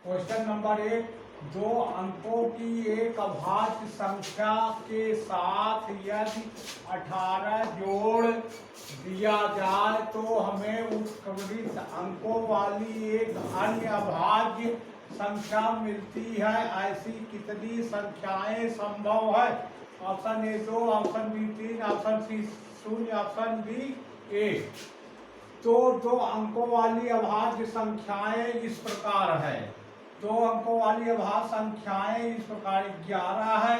Question number 1, दो अंकों की एक अभाज्य संख्या के साथ यदि 18 जोड़ दिया जाए तो हमें उत्क्रमित अंकों वाली एक अन्य अभाज्य संख्या मिलती है। ऐसी कितनी संख्याएं संभव है? Option A 2, option B 3, option C 0, option D 1। तो दो अंकों वाली अभाज्य संख्याएं इस प्रकार है। दो अंकों वाली अभाज्य संख्याएं इस प्रकार 11 है,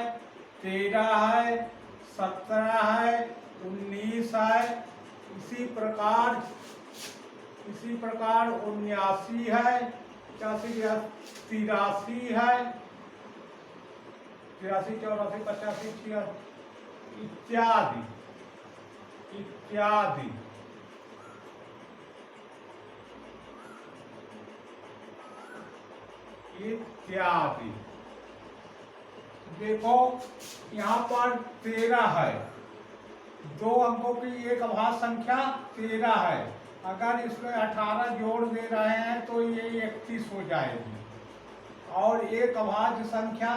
13 है, 17 है, 19 है। इसी प्रकार 79 है, 83 है, 83, 84, 85, 86 इत्यादि इत्यादि। इत्यादि। देखो यहाँ पर 13 है, दो अंकों की एक अभाज्य संख्या 13 है। अगर इसमें 18 जोड़ दे रहे हैं तो ये 31 हो जाएगी। और एक अभाज्य संख्या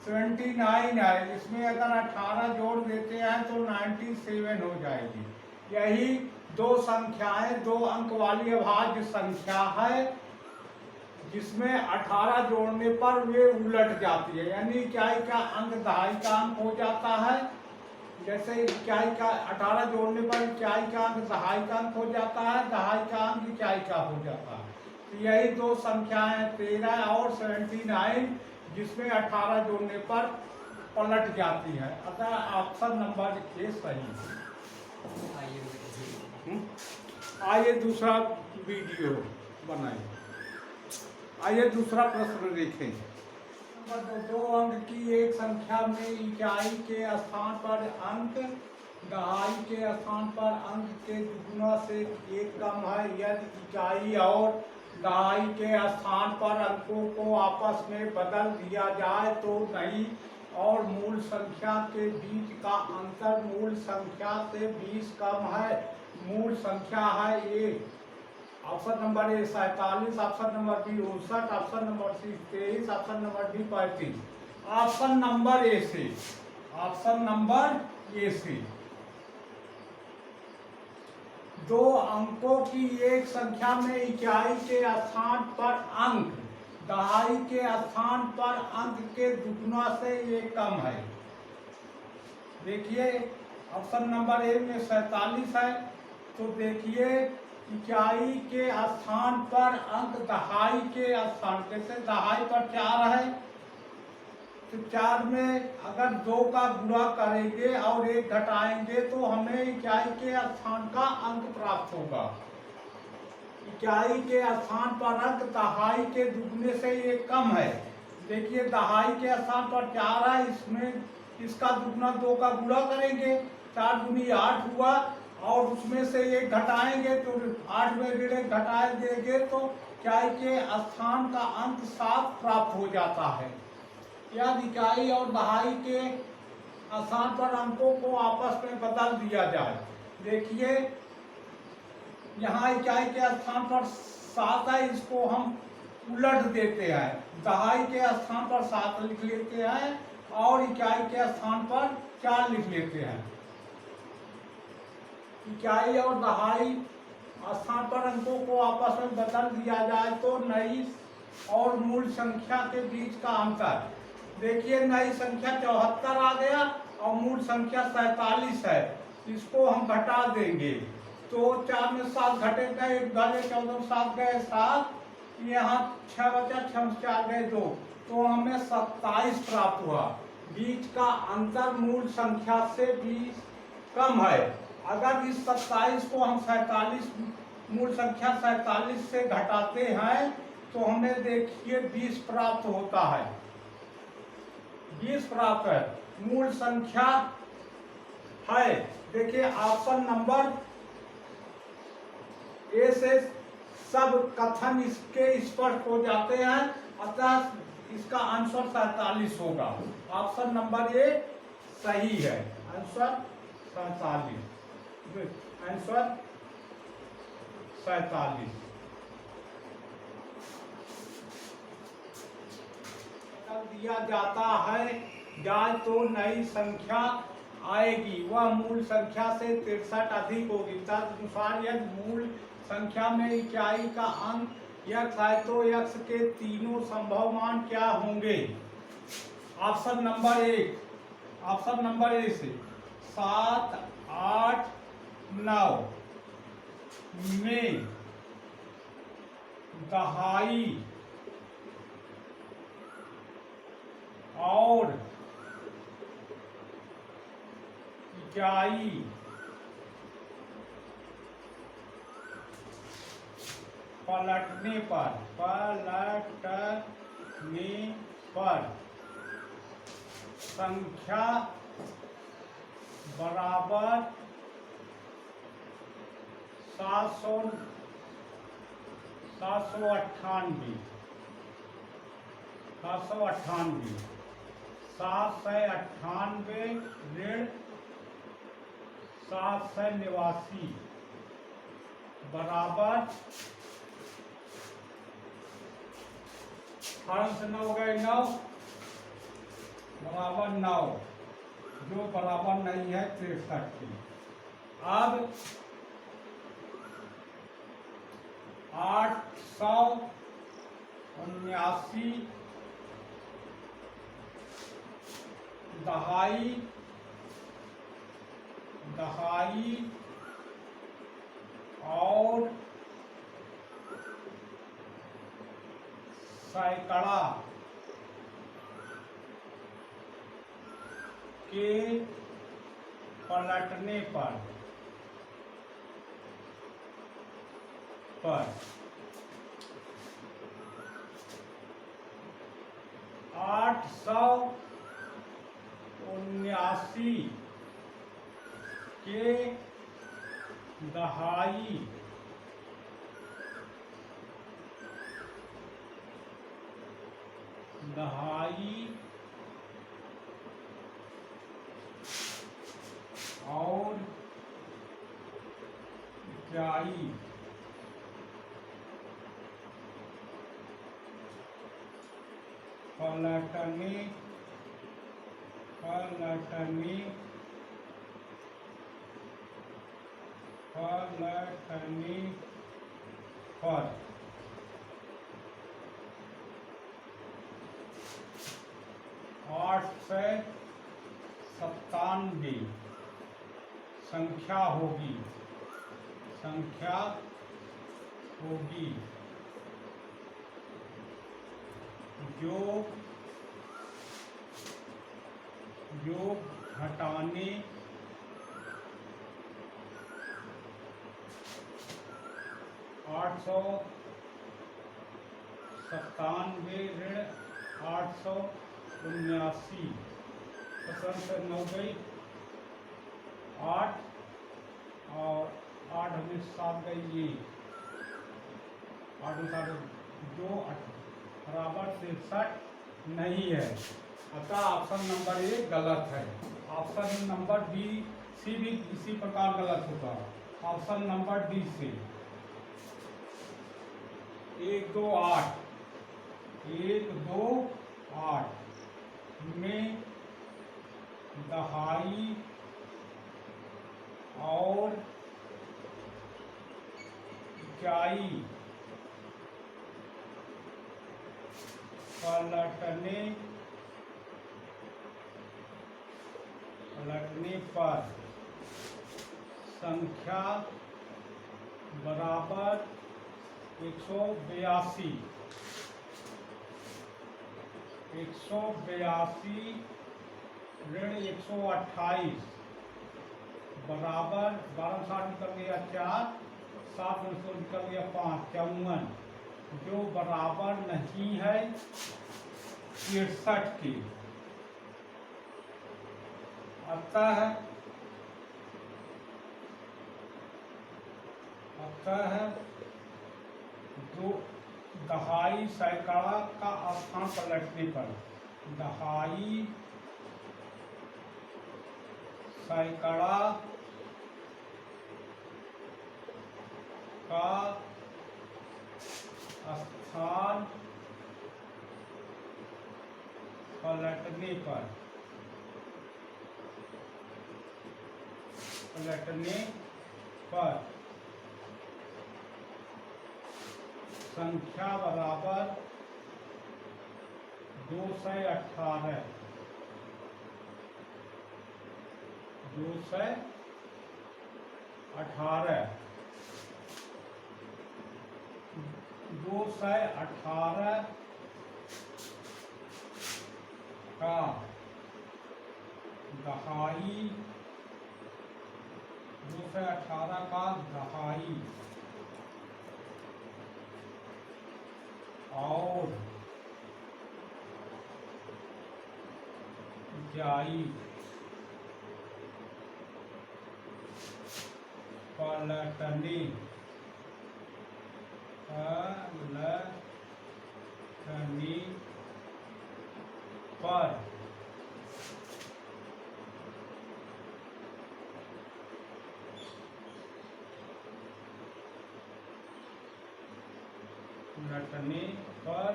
79 है, इसमें अगर 18 जोड़ देते हैं तो 97 हो जाएगी। यही दो संख्याएं दो अंक वाली अभाज्य संख्या है जिसमें 18 जोड़ने पर वे उलट जाती है, यानी इकाई का अंक दहाई का अंक हो जाता है। जैसे इकाई का 18 जोड़ने पर इकाई का अंक दहाई का अंक हो जाता है, दहाई का अंक इकाई का हो जाता है। तो यही दो संख्याएं 13 और 79 जिसमें 18 जोड़ने पर पलट जाती है। अतः ऑप्शन नंबर ए सही है। आइए दूसरा वीडियो बनाइए। आइए दूसरा प्रश्न देखें। दो अंक की एक संख्या में इकाई के स्थान पर अंक दहाई के स्थान पर अंक के दुगुना से एक कम है। यदि इकाई और दहाई के स्थान पर अंकों को आपस में बदल दिया जाए तो नहीं, और मूल संख्या के बीच का अंतर मूल संख्या से 20 कम है। मूल संख्या है ए। Option number A 47, option number B 59, option number C 23, option number D 35। Option number A से, ऑप्शन नंबर ए से। दो अंकों की एक संख्या में इकाई के स्थान पर अंक दहाई के स्थान पर अंक के दुगुना से एक कम है। देखिए ऑप्शन नंबर ए में 47 है, तो देखिए इकाई के स्थान पर अंक दहाई के स्थान, जैसे दहाई पर 4 है तो 4 में अगर 2 का गुणा करेंगे और 1 घटाएंगे तो हमें इकाई के स्थान का अंक प्राप्त होगा। इकाई के स्थान पर अंक दहाई के दुगने से 1 कम है। देखिए दहाई के स्थान पर 4 है, इसमें इसका दुगना 2 का गुणा करेंगे, 4 दूनी 8 हुआ, और उसमें से 1 घटाएंगे तो 8 में 1 घटा देंगे तो इकाई के स्थान का अंक 7 प्राप्त हो जाता है। यदि इकाई और दहाई के स्थान पर अंकों को आपस में बदल दिया जाए, देखिए यहाँ इकाई के स्थान पर 7 है, इसको हम उलट देते हैं। दहाई के स्थान पर 7 लिख लेते हैं और इकाई के स्थान पर 4 लिख लेते हैं। इकाई और दहाई स्थान पर अंकों को आपस में बदल दिया जाए तो नई और मूल संख्या के बीच का अंतर, देखिए नई संख्या 74 आ गया और मूल संख्या 47 है, इसको हम घटा देंगे तो 4 में 7 घटेगा, 1 गए 14, 7 गए 7, यहाँ 6 बचा, 6 में 4 गए 2, तो हमें 27 प्राप्त हुआ। बीच का अंतर मूल संख्या से 20 कम है। अगर इस 27 को हम 47 मूल संख्या 47 से घटाते हैं तो हमें देखिए 20 प्राप्त होता है। 20 प्राप्त है, मूल संख्या है। देखिए ऑप्शन नंबर ए से सब कथन इसके स्पष्ट हो जाते हैं, अतः इसका आंसर 47 होगा। ऑप्शन नंबर ए सही है, आंसर 47। आंसर 47। किया जाता है जाए तो नई संख्या आएगी, वह मूल संख्या से 63 अधिक होगी। तदनुसार यदि मूल संख्या में इकाई का अंक x है तो x के तीनों संभव मान क्या होंगे? ऑप्शन नंबर ए से 7, 8, 9 में दहाई और इकाई पलटने पर संख्या बराबर 798 ऋण 789 बराबर 9 गए 9 बराबर 9, जो बराबर नहीं है 63 की। अब 879 दहाई और सैकड़ा के पलटने पर 879 के दहाई और इकाई पलटने पर 897 संख्या होगी जो घटाने 897 ऋण 879 से 90 8 और 8 में 7 गई, ये 8 में 7 जो बराबर 63 नहीं है, अतः ऑप्शन नंबर ए गलत है। ऑप्शन नंबर बी सी भी इसी प्रकार गलत होगा। ऑप्शन नंबर डी से 1, 2, 8 में दहाई और इकाई पलटने पर संख्या बराबर 182 ऋण 128 बराबर 12 60 निकल गया 4, 7 में से निकल गया 5, 54, जो बराबर नहीं है 63 की। अतः जो दहाई सैकड़ा का स्थान पलटने पर दहाई सैकड़ा का स्थान पलटने पर संख्या बराबर 218 का दहाई 218 का दहाई और जाई पलटने पर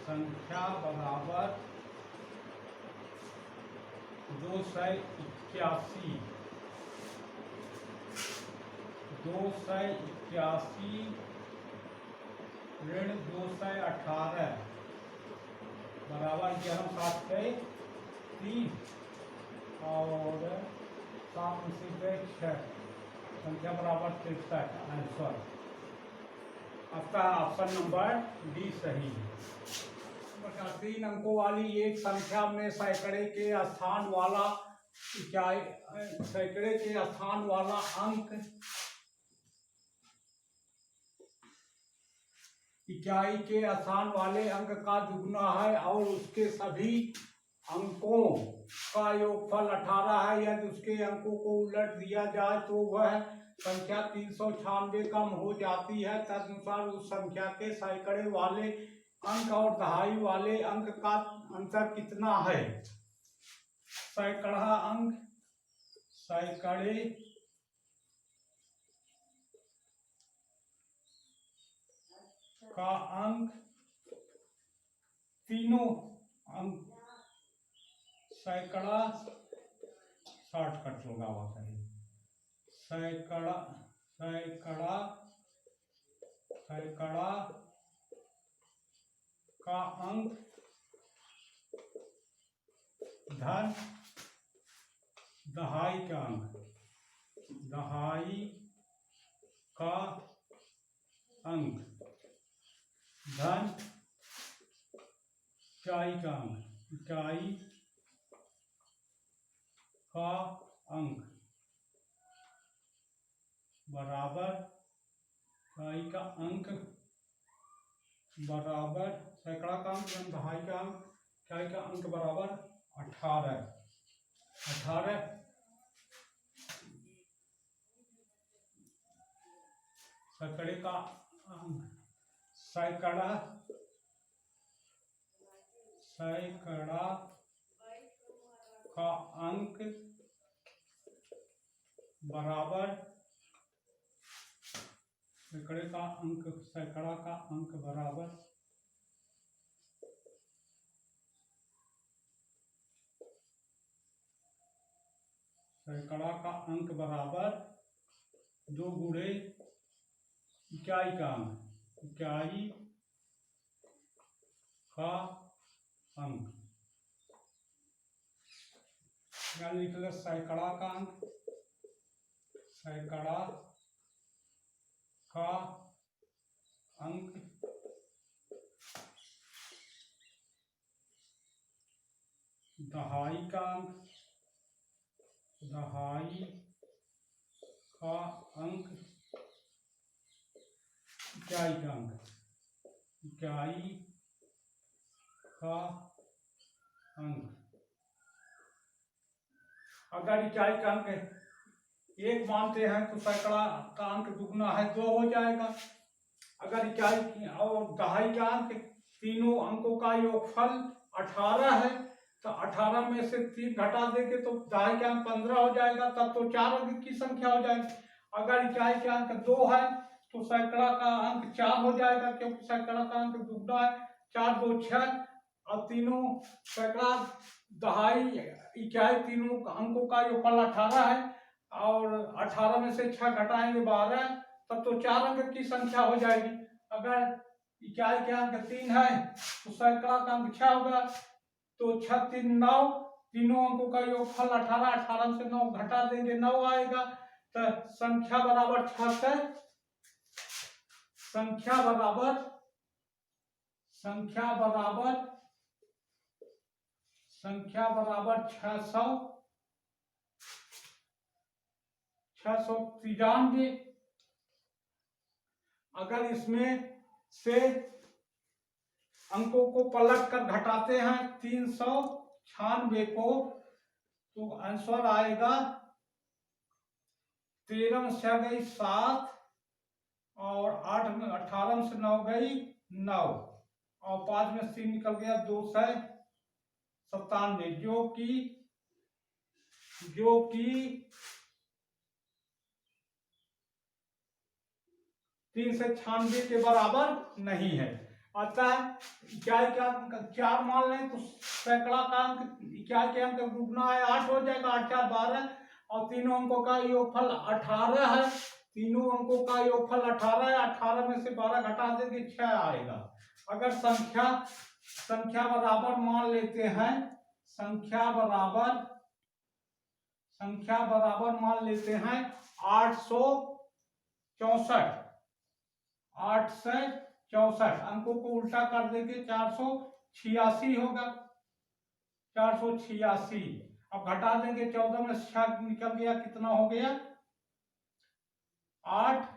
संख्या बराबर 281 ऋण 218 बराबर 7 के 3 और 7 में से 6 संख्या बराबर 63। आंसर आपका ऑप्शन नंबर डी सही है। 3 अंकों वाली एक संख्या में सैकड़े के स्थान वाला अंक इकाई के स्थान वाले अंक का दुगुना है और उसके सभी अंकों का योगफल 18 है। यदि उसके अंकों को उलट दिया जाए तो वह संख्या 396 कम हो जाती है। तदनुसार उस संख्या के सैकड़े वाले अंक और दहाई वाले अंक का अंतर कितना है? सैकड़े का अंक तीनों अंक सैकड़ा शॉर्टकट होगा वह कहीं सैकड़ा का अंक धन दहाई का अंक धन इकाई का अंक बराबर सैकड़ा का अंक दहाई का अंक इकाई का अंक बराबर 18 सैकड़े का अंक सैकड़ा का अंक बराबर सैकड़ा का अंक बराबर सैकड़ा का अंक बराबर 2 गुणे इकाई का अंक यहाँ लिख लो सैकड़ा का अंक दहाई का अंक इकाई का अंक अगर इकाई का अंक 1 मानते हैं तो सैकड़ा का अंक दुगुना है 2 हो जाएगा। अगर इकाई और दहाई का अंक तीनों अंकों का योगफल 18 है तो 18 में से 3 घटा देंगे तो दहाई का अंक 15 हो जाएगा, तब तो 4 अंक की संख्या हो जाएगी। अगर इकाई का अंक 2 है तो सैकड़ा का अंक 4 हो जाएगा, क्योंकि सैकड़ा का अंक दुगुना है। 4 2 6 और तीनों सैकड़ा, दहाई, इकाई, तीनों अंकों का योगफल 18 है और 18 में से 6 घटाएंगे 12, तब तो 4 अंक की संख्या हो जाएगी। अगर इकाई के अंक 3 है तो सैकड़ा का अंक 6 होगा, तो 6 3 9, तीनों अंकों का योगफल 18, 18 से 9 घटा देंगे 9 आएगा। तो संख्या बराबर 6 से, संख्या बराबर 693। अगर इसमें से अंकों को पलट कर घटाते हैं 396 को, तो आंसर आएगा 13 में 6 गई 7 और 8 में 18 में से 9 गई 9 और 5 में 3 निकल गया 297, जो कि 396 के बराबर नहीं है। अतः इकाई का अंक 4 मान लें तो सैकड़ा का अंक, इकाई के अंक दुगना है 8 हो जाएगा, 8 4 12 और तीनों अंकों का योगफल 18 है। तीनों अंकों का योगफल 18 है, 18 में से 12 घटा देंगे 6 आएगा। अगर संख्या बराबर मान लेते हैं, संख्या बराबर मान लेते हैं 864 अंकों को उल्टा कर देंगे 486 होगा, 486। अब घटा देंगे 14 में 6 निकल गया, कितना हो गया 8,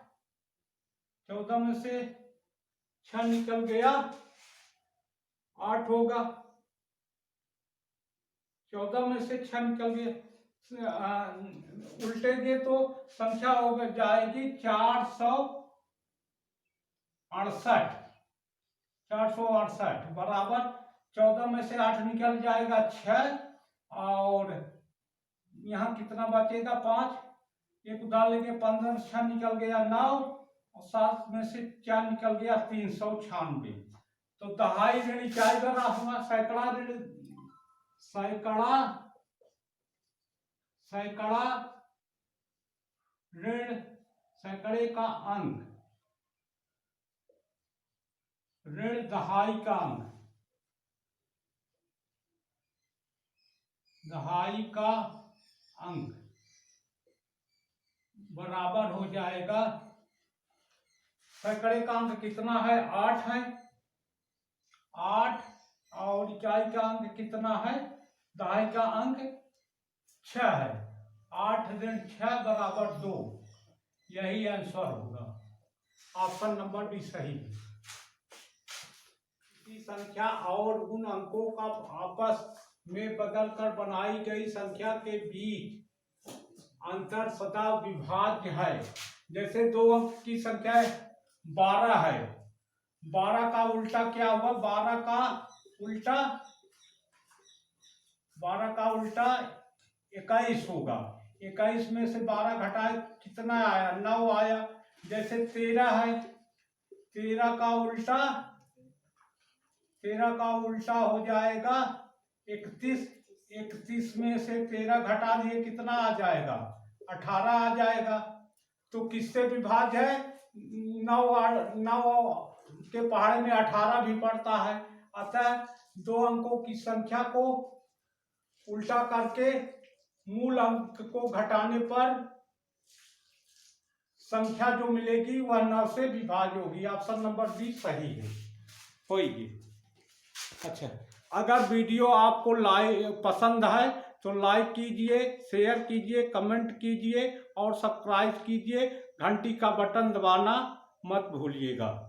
14 में से 6 निकल गया 8 होगा, 14 में से 6 निकल गया, उल्टेंगे तो संख्या हो जाएगी 468 बराबर 14 में से 8 निकल जाएगा 6 और यहाँ कितना बचेगा 5, एक डालेंगे 15 में 6 निकल गया 9 और 7 में से 4 निकल गया 396। तो दहाई ऋण इकाई बना हुआ, सैकड़ा ऋण सैकड़े का अंक, ऋण दहाई का अंक, बराबर हो जाएगा, सैकड़े का अंक कितना है 8 है, 8 और इकाई का अंक कितना है, दहाई का अंक 6 है, 8 ऋण 6 बराबर 2, यही आंसर होगा। ऑप्शन नंबर भी सही है। इसी संख्या और उन अंकों का आपस में बदलकर बनाई गई संख्या के बीच अंतर सदा विभाज्य है। जैसे 2 अंक की संख्या 12 है, 12 का उल्टा क्या हुआ, 12 का उल्टा 21 होगा, 21 में से 12 घटाए कितना आया 9 आया। जैसे 13 है, 13 का उल्टा हो जाएगा 31, 31 में से 13 घटा दिए कितना आ जाएगा 18 आ जाएगा। तो किससे विभाज्य है, 9 के पहाड़े में 18 भी पड़ता है। अतः 2 अंकों की संख्या को उल्टा करके मूल अंक को घटाने पर संख्या जो मिलेगी वह 9 से विभाज्य होगी। ऑप्शन नंबर बी सही है, होगी। अच्छा, अगर वीडियो आपको पसंद है तो लाइक कीजिए, शेयर कीजिए, कमेंट कीजिए और सब्सक्राइब कीजिए, घंटी का बटन दबाना मत भूलिएगा।